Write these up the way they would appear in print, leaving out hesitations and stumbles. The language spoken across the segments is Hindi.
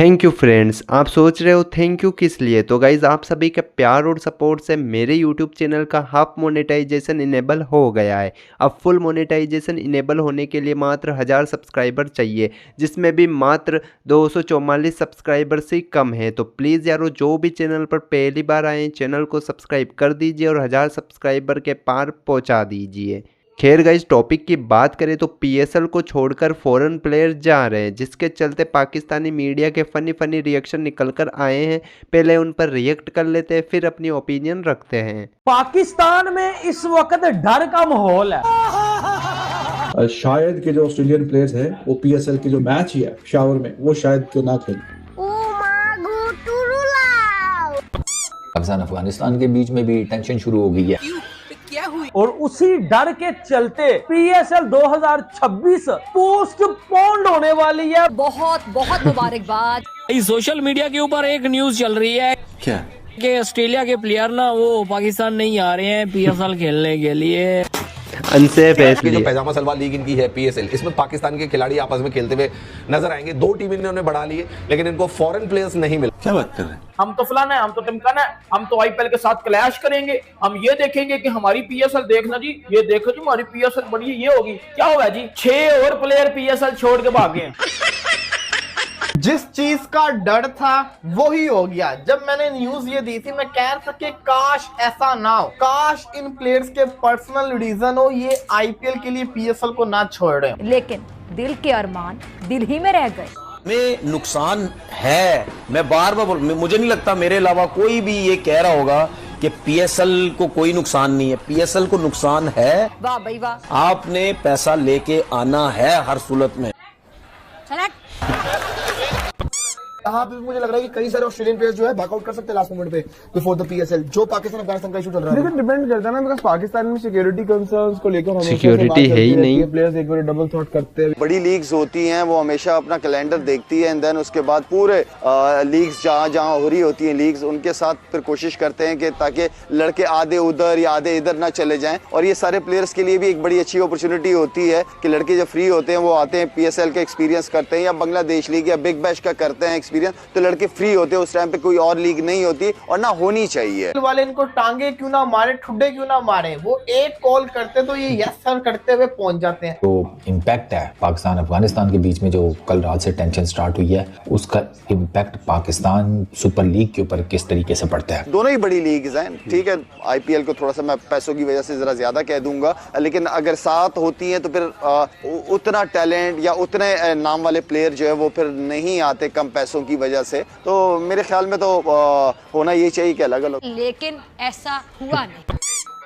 Thank you friends. आप सोच रहे हो थैंक यू किस लिए? तो गाइज़ आप सभी के प्यार और सपोर्ट से मेरे यूट्यूब चैनल का हाफ मोनेटाइजेशन इनेबल हो गया है। अब फुल मोनेटाइजेशन इनेबल होने के लिए मात्र 1000 सब्सक्राइबर चाहिए, जिसमें भी मात्र 244 सब्सक्राइबर से कम है। तो प्लीज़ यारो, जो भी चैनल पर पहली बार आए चैनल को सब्सक्राइब कर दीजिए और 1000 सब्सक्राइबर के पार पहुँचा दीजिए। खैर गाइस, टॉपिक की बात करें तो पीएसएल को छोड़कर फॉरेन प्लेयर जा रहे हैं, जिसके चलते पाकिस्तानी मीडिया के फनी रिएक्शन निकल कर आए हैं। पहले उन पर रिएक्ट कर लेते हैं, फिर अपनी ओपिनियन रखते हैं। पाकिस्तान में इस वक्त डर का माहौल है। शायद के जो ऑस्ट्रेलियन प्लेयर्स हैं वो पीएसएल के जो मैच ही है शावर में वो शायद के ना खेलें। पाकिस्तान अफगानिस्तान के बीच में भी टेंशन शुरू हो गई है और उसी डर के चलते पीएसएल 2026 पोस्टपोन्ड होने वाली है। बहुत बहुत मुबारकबाद। सोशल मीडिया के ऊपर एक न्यूज चल रही है क्या कि ऑस्ट्रेलिया के प्लेयर ना वो पाकिस्तान नहीं आ रहे हैं पीएसएल खेलने के लिए। अनसेफ है जो पैजामा सलवार लीग इनकी है पीएसएल, इसमें पाकिस्तान के खिलाड़ी आपस में खेलते हुए नजर आएंगे। 2 टीम इन्होंने बढ़ा ली है, लेकिन इनको फॉरेन प्लेयर्स नहीं मिले। क्या बात कर रहे हैं? हम तो फलाना है, हम तो टिमकाना है, हम तो आईपीएल के साथ क्लैश करेंगे। हम ये देखेंगे कि हमारी पीएसएल देखना जी, ये देखो जी हमारी पीएसएल बनी है, ये होगी। क्या होगा जी? 6 और प्लेयर पीएसएल छोड़ के भागे हैं। जिस चीज का डर था वो ही हो गया। जब मैंने न्यूज ये दी थी, मैं कह रहा था कि काश ऐसा ना हो, काश इन प्लेयर्स के पर्सनल रीजन हो, ये आईपीएल के लिए पीएसएल को ना छोड़े। लेकिन दिल के अरमान दिल ही में रह गए। में नुकसान है, मैं बार बार मुझे नहीं लगता मेरे अलावा कोई भी ये कह रहा होगा कि पीएसएल को कोई नुकसान नहीं है। पीएसएल को नुकसान है। वाह भाई वाह। आपने पैसा लेके आना है हर सूरत में। यहाँ पे मुझे लग रहा है कि कई सारे ऑस्ट्रेलियन प्लेयर्स जो है बैकआउट कर सकते हैं लास्ट मोमेंट पे बिफोर द पीएसएल, जो पाकिस्तान अफगानिस्तान का इशू चल रहा है। लेकिन डिपेंड करता है ना, बिकॉज़ पाकिस्तान में सिक्योरिटी कंसर्न्स को लेकर हमेशा सिक्योरिटी है ही नहीं। प्लेयर्स एक बार डबल थॉट करते हैं। बड़ी लीग्स होती हैं, वो हमेशा अपना कैलेंडर देखती है एंड देन उसके बाद पूरे लीग्स जहाँ हो रही होती हैं लीग्स, उनके साथ फिर कोशिश करते हैं कि ताकि लड़के आधे उधर या आधे इधर ना चले जाएं। और ये सारे प्लेयर्स के लिए भी एक बड़ी अच्छी अपॉर्चुनिटी होती है कि लड़के जब फ्री होते हैं वो आते हैं पीएसएल का एक्सपीरियंस करते हैं, या बांग्लादेश लीग या बिग बैश का करते हैं एक्सपीरियंस। तो लड़के फ्री होते हैं, उस टाइम पे कोई और लीग नहीं होती और ना होनी चाहिए। वाले इनको टांगे क्यों ना मारे, ठुड्डे क्यों ना मारे, वो एक कॉल करते तो ये यस सर करते हुए पहुंच जाते हैं। तो इम्पैक्ट है पाकिस्तान अफगानिस्तान के बीच में जो कल रात से टेंशन स्टार्ट हुई है, उसका इम्पैक्ट पाकिस्तान सुपर लीग के ऊपर किस तरीके से पड़ता है? दोनों ही बड़ी लीग्स हैं, ठीक है। आईपीएल को थोड़ा सा मैं पैसों की वजह से जरा ज्यादा कह दूंगा, लेकिन अगर साथ होती हैं तो फिर उतना टैलेंट या उतने नाम वाले प्लेयर जो है वो फिर नहीं आते कम पैसों की वजह से। तो मेरे ख्याल में तो होना ये चाहिए कि अलग अलग, लेकिन ऐसा हुआ नहीं।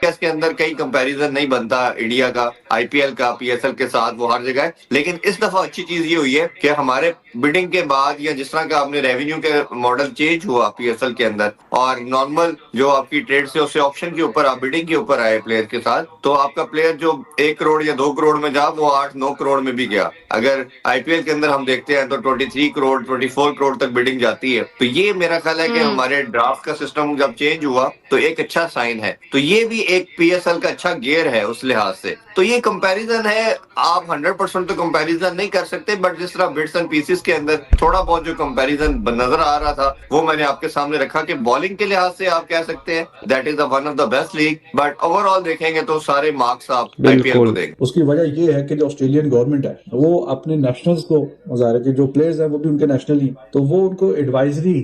इसके अंदर कई कंपैरिजन नहीं बनता इंडिया का आईपीएल का पीएसएल के साथ, वो हर जगह है। लेकिन इस दफा अच्छी चीज ये हुई है कि हमारे बिडिंग के बाद या जिस तरह का आपने रेवेन्यू के मॉडल चेंज हुआ पीएसएल के अंदर, और नॉर्मल जो आपकी ट्रेड से उससे ऑप्शन के ऊपर आप बिडिंग के ऊपर आए प्लेयर के साथ, तो आपका प्लेयर जो 1 करोड़ या 2 करोड़ में जा वो 8-9 करोड़ में भी गया। अगर आईपीएल के अंदर हम देखते हैं तो 23 करोड़ 24 करोड़ तक बिडिंग जाती है। तो ये मेरा ख्याल है कि हमारे ड्राफ्ट का सिस्टम जब चेंज हुआ तो एक अच्छा साइन है। तो ये भी एक पीएसएल का अच्छा गियर है उस लिहाज से। तो ये कंपैरिजन है, आप 100% तो कंपैरिजन नहीं कर सकते, बट जिस तरह बिट्स एंड पीसेस के अंदर थोड़ा बहुत जो कंपैरिजन नजर आ रहा था वो मैंने आपके सामने रखा कि बॉलिंग के लिहाज से आप कह सकते हैं that is one of the best league, but overall देखेंगे तो सारे मार्क्स आप आईपीएल को देंगे। उसकी वजह ये है कि जो ऑस्ट्रेलियन गवर्नमेंट है वो अपने नेशनल्स को, ज़ाहिर है कि जो प्लेयर्स हैं वो भी उनके नेशनल ही, तो वो उनको एडवाइजरी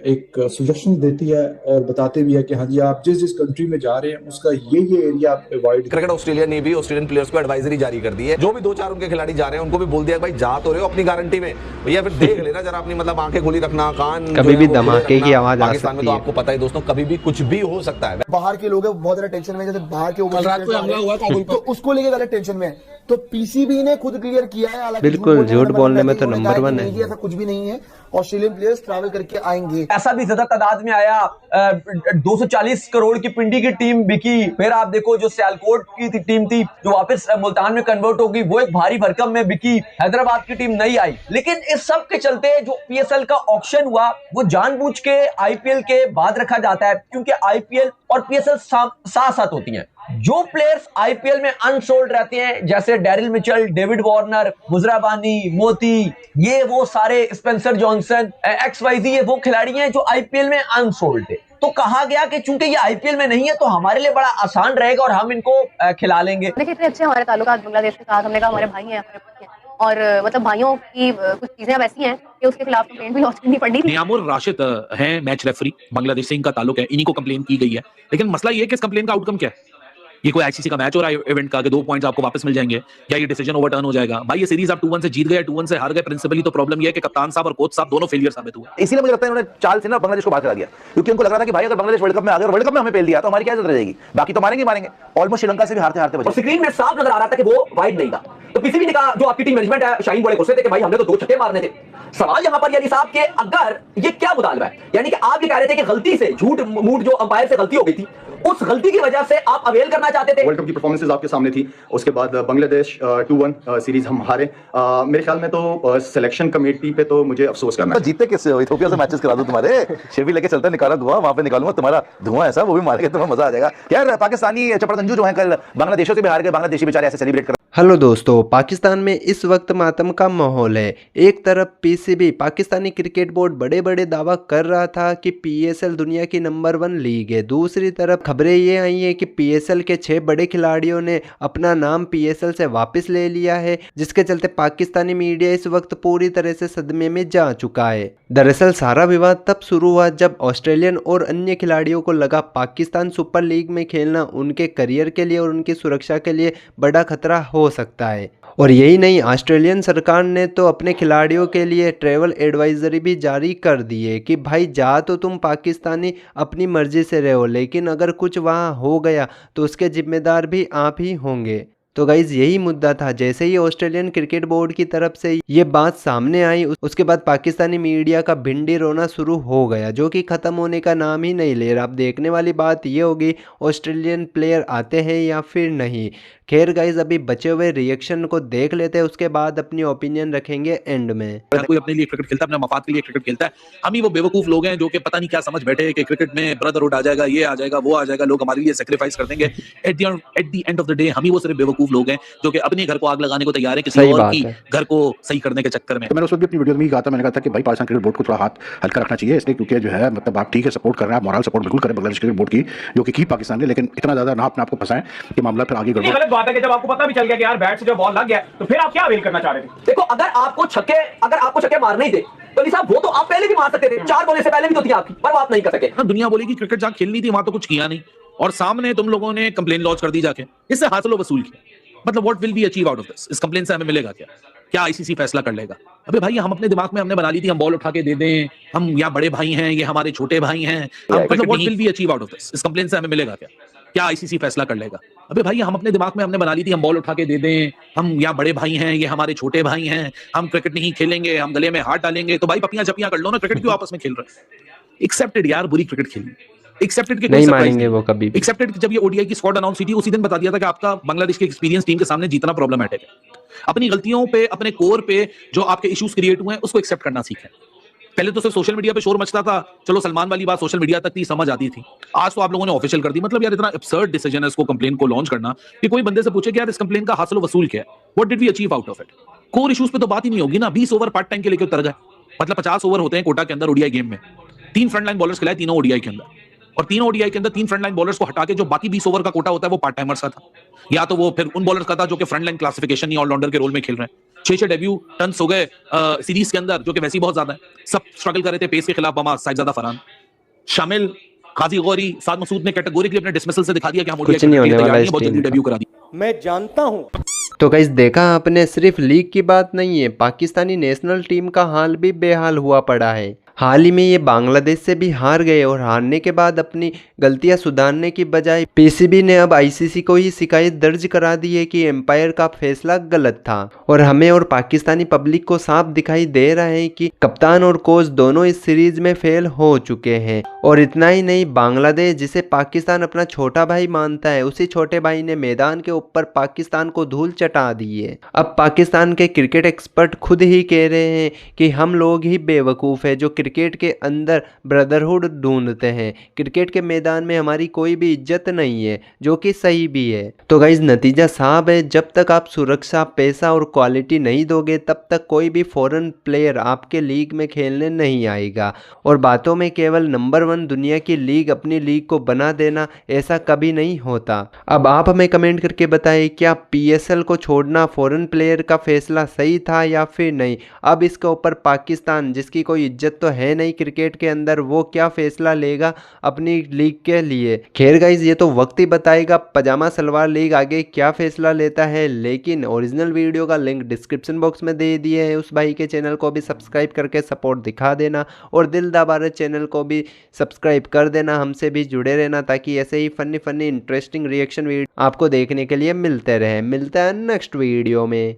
एक सजेशन देती है और बताते भी है कि हाँ जी आप जिस जिस कंट्री में जा रहे हैं उसका ये एरिया आप अवॉइड। क्रिकेट ऑस्ट्रेलिया ने भी ऑस्ट्रेलियन प्लेयर्स को एडवाइजरी जारी कर दी है। जो भी 2-4 उनके खिलाड़ी जा रहे हैं उनको भी बोल दिया भाई जा तो रहे हो अपनी गारंटी में भैया, फिर देख लेना जरा अपनी मतलब आंखें खुली रखना, कान कभी भी धमाके की आवाज आ पाकिस्तान में तो आपको पता है दोस्तों कभी भी कुछ भी हो सकता है। बाहर के लोग बहुत ज्यादा टेंशन में, जैसे बाहर के हमला हुआ काबुल तो उसको लेके ज्यादा टेंशन में है। तो पीसीबी ने खुद क्लियर किया है, हालांकि बिल्कुल झूठ बोलने में तो नंबर 1 है। ऐसा कुछ भी नहीं है, ऑस्ट्रेलियन प्लेयर्स ट्रैवल करके आएंगे। ऐसा भी ज्यादा तादाद में आया, 240 करोड़ की पिंडी की टीम बिकी। फिर आप देखो जो सियालकोट की टीम थी जो वापस मुल्तान में कन्वर्ट होगी, वो एक भारी भरकम में बिकी। हैदराबाद की टीम नहीं आई। लेकिन इस सब के चलते जो पीएसएल का ऑक्शन हुआ वो जानबूझ के आईपीएल के बाद रखा जाता है, क्योंकि आईपीएल और पीएसएल साथ साथ होती हैं। जो प्लेयर्स आईपीएल में अनसोल्ड रहते हैं, जैसे Daryl Mitchell, David Warner, Muzarabani, मोती, ये वो सारे, स्पेंसर जॉनसन, XYZ, ये वो खिलाड़ी हैं जो आईपीएल में अनसोल्ड थे। तो कहा गया कि चूंकि ये आईपीएल में नहीं है तो हमारे लिए बड़ा आसान रहेगा और हम इनको खिला लेंगे। देखिए इतने अच्छे हमारे ताल्लुकात बांग्लादेश के साथ, हमने कहा हमारे भाई हैं, हमारे भाई हैं, और मतलब भाइयों की कुछ चीजें अब ऐसी हैं कि उसके खिलाफ कंप्लेंट भी लॉन्च करनी पड़ी। नियामुर राशिद हैं मैच रेफरी, बांग्लादेश से इनका ताल्लुक है, इन्हीं को कंप्लेन की गई है। लेकिन मसला ये है कि इस कंप्लेन का आउटकम क्या है? ये कोई आईसीसी का मैच हो रहा है इवेंट का कि 2 पॉइंट्स आपको वापस मिल जाएंगे या ये डिसीजन ओवरटर्न हो जाएगा? भाई ये सीरीज आप 2-1 से जीत गए, 2-1 से हार गए, प्रिंसिपली तो प्रॉब्लम ये है कि कप्तान साहब और कोच साहब दोनों फेलियर साबित हुए। इसीलिए मुझे लगता है इन्होंने चाल से ना बांग्लादेश को बाहर करा दिया, क्योंकि उनको लग रहा था कि भाई अगर बांग्लादेश वर्ल्ड कप में आ गया और वर्ल्ड कप में हमें पेल दिया तो हमारी क्या इज्जत रह जाएगी, बाकी तो मारेंगे। ऑलमोस्ट श्रीलंका से भी हारते हारते बचे। स्क्रीन में साफ नजर आ रहा था कि वो वाइड नहीं था, तो पीसीबी ने कहा, जो आपकी टीम मैनेजमेंट है, शाहीन बड़े गुस्से थे कि भाई हमने तो 2 छक्के मारने थे। सवाल यहाँ पर यानी साहब के अगर ये क्या मुतालबा है, यानी कि आप ये कह रहे थे कि गलती से झूठ मूठ जो अंपायर से गलती हो गई थी, उस गलती की वजह से आप अवेल करना चाहते थे। वर्ल्ड कप की परफॉर्मेंसेस आपके सामने थी, उसके बाद बांग्लादेश 2-1 सीरीज हम हारे। मेरे ख्याल में तो सिलेक्शन कमेटी पे तो मुझे अफसोस करना है। जीतते किससे हो? इथियोपिया से मैचेस करा दो तुम्हारे, शेवी लेके चलता निकाला धुआं, वहां पे निकालूंगा तुम्हारा धुआं ऐसा, वो भी मारेंगे, तुम्हें मजा आ जाएगा। यार पाकिस्तानी चपड़गंजू जो है कल बांग्लादेशों से भी हार गए, बांग्लादेशी बेचारे ऐसे सेलिब्रेट कर। हेलो दोस्तों, पाकिस्तान में इस वक्त मातम का माहौल है। एक तरफ पीसीबी पाकिस्तानी क्रिकेट बोर्ड बड़े बड़े दावा कर रहा था कि पीएसएल दुनिया की नंबर 1 लीग है। दूसरी तरफ खबरें ये आई हैं कि पीएसएल के 6 बड़े खिलाड़ियों ने अपना नाम पीएसएल से वापस ले लिया है, जिसके चलते पाकिस्तानी मीडिया इस वक्त पूरी तरह से सदमे में जा चुका है। दरअसल सारा विवाद तब शुरू हुआ जब ऑस्ट्रेलियन और अन्य खिलाड़ियों को लगा पाकिस्तान सुपर लीग में खेलना उनके करियर के लिए और उनकी सुरक्षा के लिए बड़ा खतरा हो सकता है। और यही नहीं, ऑस्ट्रेलियन सरकार ने तो अपने खिलाड़ियों के लिए ट्रैवल एडवाइजरी भी जारी कर दी है कि भाई जा तो तुम पाकिस्तानी अपनी मर्जी से रहो, लेकिन अगर कुछ वहाँ हो गया तो उसके जिम्मेदार भी आप ही होंगे। तो गाइज़ यही मुद्दा था। जैसे ही ऑस्ट्रेलियन क्रिकेट बोर्ड की तरफ से ये बात सामने आई, उसके बाद पाकिस्तानी मीडिया का भिंडी रोना शुरू हो गया, जो कि ख़त्म होने का नाम ही नहीं ले रहा। अब देखने वाली बात ये होगी ऑस्ट्रेलियन प्लेयर आते हैं या फिर नहीं। खैर गाइज, अभी बचे हुए रिएक्शन को देख लेते हैं, उसके बाद अपनी ओपिनियन रखेंगे एंड में। कोई अपने लिए क्रिकेट खेलता है, अपने मफाद के लिए क्रिकेट खेलता है। हम ही वो बेवकूफ लोग हैं जो कि पता नहीं क्या समझ बैठे कि क्रिकेट में ब्रदरहुड आ जाएगा, ये आ जाएगा, वो आ जाएगा, लोग हमारे लिए सेक्रीफाइस कर देंगे। At the end of the day हम ही वो सिर्फ बेवकूफ लोग हैं जो कि अपने घर को आग लगाने को तैयार है किसी और की घर को सही करने के चक्कर में। तो मैंने उस वक्त भी अपनी वीडियो में कहा था, मैंने कहा था कि भाई पाकिस्तान क्रिकेट बोर्ड को थोड़ा हाथ हल्का रखना चाहिए, इसलिए क्योंकि जो है मतलब आप ठीक है सपोर्ट कर रहे हैं, मोरल सपोर्ट बिल्कुल करें बांग्लादेश क्रिकेट बोर्ड की, जो कि पाकिस्तान ने, लेकिन इतना ज्यादा ना अपने आपको फंसाएं कि मामला फिर आगे गड़बड़। गलत बात है कि जब आपको पता भी चल गया कि यार बैट से जो बॉल लग गया तो फिर आप क्या अवेल करना चाह रहे थे? देखो, अगर आपको छक्के मारने ही थे तो अली साहब वो तो आप पहले भी मार सकते थे, 4 बॉल से पहले भी तो थी आपकी, पर आप नहीं कर सके। दुनिया बोली कि क्रिकेट जहां खेलनी थी वहां तो कुछ किया नहीं, और सामने तुम लोगों ने कंप्लेन लॉन्च कर दी जाके, इससे हासिल वसूल किया। मतलब what will be achieve out of this? इस कंप्लेन से हमें मिलेगा क्या? क्या आईसीसी फैसला कर लेगा? अबे भाई, हम अपने दिमाग में हमने बना ली थी हम बॉल उठा के दे दें, हम यहाँ बड़े भाई हैं, ये हमारे छोटे भाई हैं। मतलब what will be achieve out of this? इस कंप्लेन से हमें मिलेगा क्या? क्या आईसीसी फैसला कर लेगा? अबे भाई, हम अपने दिमाग में हमने बना ली थी हम बॉल उठा के दे दें, हम यहाँ बड़े भाई हैं, ये हमारे छोटे भाई हैं, हम क्रिकेट नहीं खेलेंगे, हम गले में हाथ डालेंगे। तो भाई पपियां चपियां कर लो ना, क्रिकेट क्यों आपस में खेल रहे हैं? एक्सेप्टेड यार, बुरी क्रिकेट खेली, एक्सेप्टेड के नहीं मानेंगे वो कभी भी। एक्सेप्टेड जब ये ओडीआई की स्क्वाड अनाउंस हुई थी उसी दिन बता दिया था कि आपका बांग्लादेश के एक्सपीरियंस टीम के सामने जीतना प्रॉब्लमैटिक है। अपनी गलतियों पे, अपने कोर पे जो आपके इश्यूज क्रिएट हुए हैं उसको एक्सेप्ट करना सीखें। पहले तो सिर्फ सोशल मीडिया पे शोर मचता था, चलो सलमान वाली बात सोशल मीडिया तक थी, समझ आती थी। आज तो आप लोगों ने ऑफिशियल कर दी। मतलब यार इतना एब्सर्ड डिसीजन है इसको कंप्लेन को लॉन्च करना कि कोई बंदे से पूछे कि यार इस कंप्लेन का हासिल वसूल क्या है, what did we achieve out of it? Core issues पे तो बात ही नहीं होगी ना। 20 ओवर पार्ट टाइम के लेके उतर गए, मतलब 50 ओवर होते हैं कोटा के अंदर ओडीआई गेम में। 3 फ्रंटलाइन बॉलर्स खिलाए तीनों ओडीआई के अंदर, और तीनों ओडीआई के अंदर 3 फ्रंटलाइन बॉलर्स को हटा के जो बाकी 20 ओवर का कोटा होता है वो पार्ट टाइमर्स का था, या तो वो फिर उन बॉलर्स का था जो कि फ्रंटलाइन क्लासिफिकेशन या ऑलराउंडर के रोल में खेल रहे हैं। 6 डेब्यू टन्स हो गए सीरीज के अंदर, जो कि वैसे ही बहुत ज्यादा है। सब स्ट्रगल कर रहे थे पेस के खिलाफ, बमा साहिबजादा फरहान शामिल, काजी गौरी, साद मसूद ने कैटेगोरिकली अपने डिसमिसल से दिखा दिया कि हम कुछ नहीं होने वाला इस बहुत जल्दी डेब्यू करा दी। मैं जानता हूं। तो गाइस, देखा आपने, सिर्फ लीग की बात नहीं है, पाकिस्तानी नेशनल टीम का हाल भी बेहाल हुआ पड़ा है। हाल ही में ये बांग्लादेश से भी हार गए और हारने के बाद अपनी गलतियां सुधारने की बजाय पीसीबी ने अब आईसीसी को ही शिकायत दर्ज करा दी है कि एम्पायर का फैसला गलत था। और हमें और पाकिस्तानी पब्लिक को साफ दिखाई दे रहा है कि कप्तान और कोच दोनों इस सीरीज में फेल हो चुके हैं। और इतना ही नहीं, बांग्लादेश जिसे पाकिस्तान अपना छोटा भाई मानता है, उसी छोटे भाई ने मैदान के ऊपर पाकिस्तान को धूल चटा दी है। अब पाकिस्तान के क्रिकेट एक्सपर्ट खुद ही कह रहे हैं कि हम लोग ही बेवकूफ़ है जो क्रिकेट के अंदर ब्रदरहुड ढूंढते हैं, क्रिकेट के मैदान में हमारी कोई भी इज्जत नहीं है, जो कि सही भी है। तो गाइज नतीजा साफ है, जब तक आप सुरक्षा, पैसा और क्वालिटी नहीं दोगे तब तक कोई भी फॉरेन प्लेयर आपके लीग में खेलने नहीं आएगा। और बातों में केवल नंबर 1 दुनिया की लीग अपनी लीग को बना देना, ऐसा कभी नहीं होता। अब आप हमें कमेंट करके बताएं, क्या PSL को छोड़ना फॉरेन प्लेयर का फैसला सही था या फिर नहीं। अब इसके ऊपर पाकिस्तान, जिसकी कोई इज्जत तो है नहीं क्रिकेट के अंदर, वो क्या फैसला लेगा अपनी लीग के लिए। खैर गाइज ये तो वक्त ही बताएगा पजामा सलवार लीग आगे क्या फैसला लेता है। लेकिन ओरिजिनल वीडियो का लिंक डिस्क्रिप्शन बॉक्स में दे दिए है, उस भाई के चैनल को भी सब्सक्राइब करके सपोर्ट दिखा देना और दिल दा भारत चैनल को भी सब्सक्राइब कर देना, हमसे भी जुड़े रहना ताकि ऐसे ही फनी इंटरेस्टिंग रिएक्शन वीडियो आपको देखने के लिए मिलते रहे। मिलता है नेक्स्ट वीडियो में।